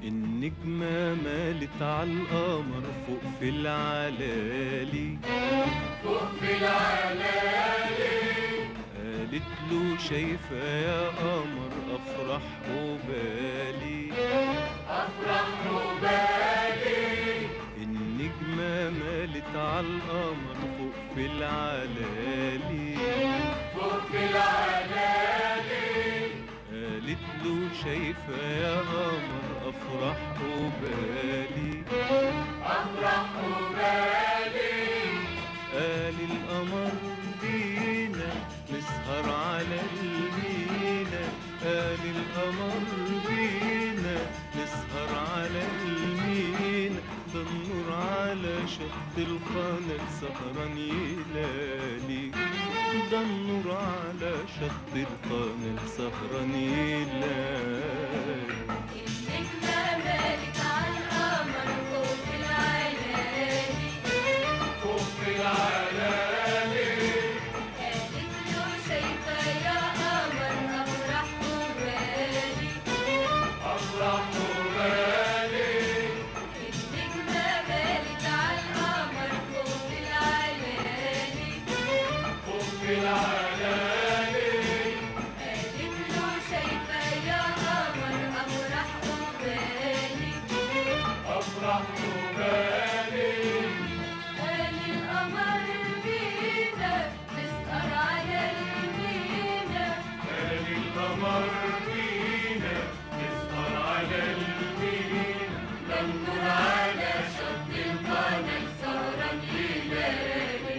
النجمة مالت عالقمر فوق في العلالي، فوق في العلالي. قالت له شايفة يا قمر أفرح وبالي، أفرح وبالي. النجمة مالت عالقمر فوق في العلالي، فوق في العلالي. قالت له شايفة يا قمر أفرح وبالي، أفرح وبالي. قال القمر بينا نسهر على المينا، قال القمر بينا نسهر على المينا، ده النور على شط القناة سهران يلالي، ده النور على شط القناة سهران يلالي. النجمة مالت عالقمر فوق في العلالي، فوق في العلالي. قالت له شايفة يا قمر أفرح وبالي، أفرح وبالي. النجمة مالت عالقمر فوق في العلالي، فوق في العلالي. قالت له شايفة يا قمر أفرح وبالي، أفرح وبالي. قال القمر بينا نسهر على المينا، قال القمر بينا نسهر على المينا، ده النور على شط القناة سهران يلالي،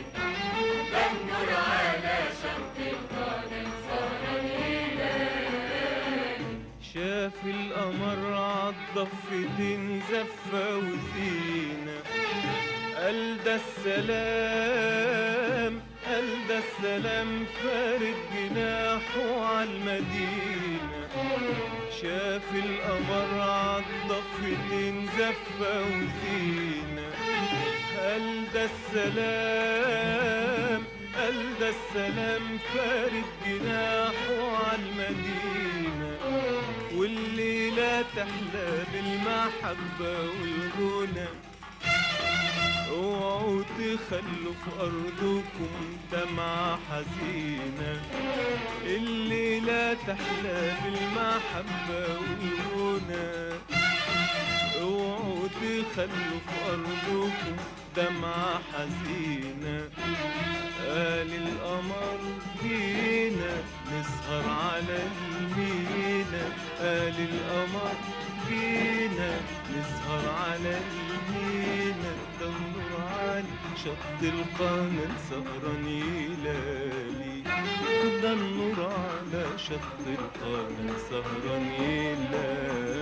ده النور على شط القناة سهران يلالي. شاف القمر عالضفتين زفة وزينة، قال ده السلام، قال ده السلام فارد جناحه عالمدينة، شاف القمر عالضفتين زفة وزينة، قال ده السلام، قال ده السلام فارد جناحه عالمدينة، والليلة تحلى بالمحبة والغنى، اوعوا تخلوا في أرضكم دمعة حزينة، الليلة تحلى بالمحبة والغنى، اوعوا تخلوا في أرضكم دمعة حزينة، قال القمر جينا نسهر قال القمر فينا نسهر على المينا، ده النور على شط القمر سهران يلالي، ده النور على شط القمر سهران يلالي.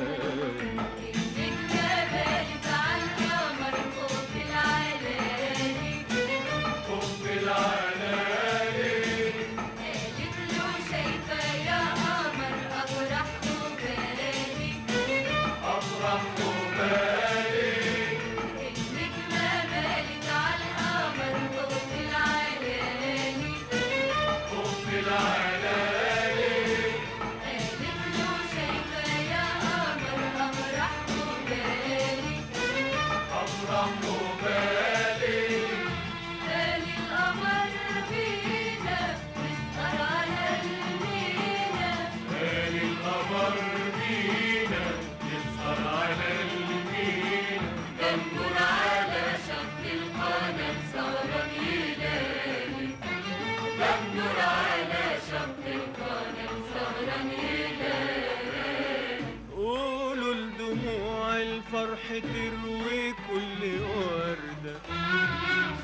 قولوا لدموع الفرح تروي كل وردة،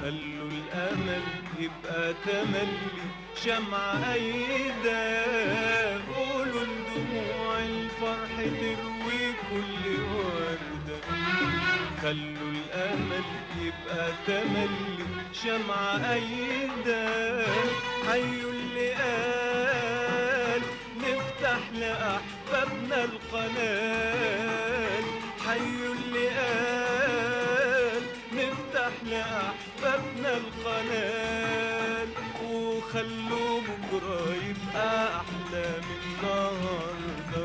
خلوا الأمل يبقى تملي شمعة أيدة. قولوا لدموع الفرح تروي كل وردة، خلوا الأمل يبقى تملي شمعة أيدة. حيوا اللي قال نفتح لأحبابنا القناة، حيوا اللي قال نفتح لأحبابنا القناة، وخلوا بكرة يبقى أحلى من النهاردة،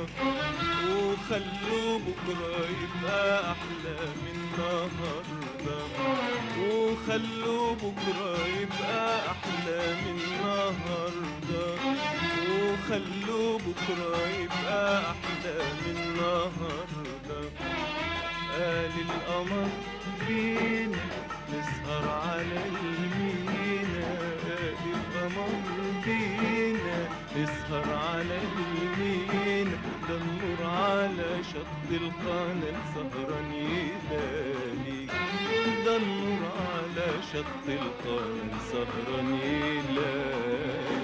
وخلوا بكرة يبقى أحلى من النهاردة، وخلوا بكرة يبقى أحلى من النهاردة، وخلوا بكرة يبقى أحلى من النهاردة. قال القمر فينا نسهر على المينا، قال القمر فينا نسهر على المينا، ده النور على شط القناة سهران يلالي، ده النور على شط القناة سهران يلالي.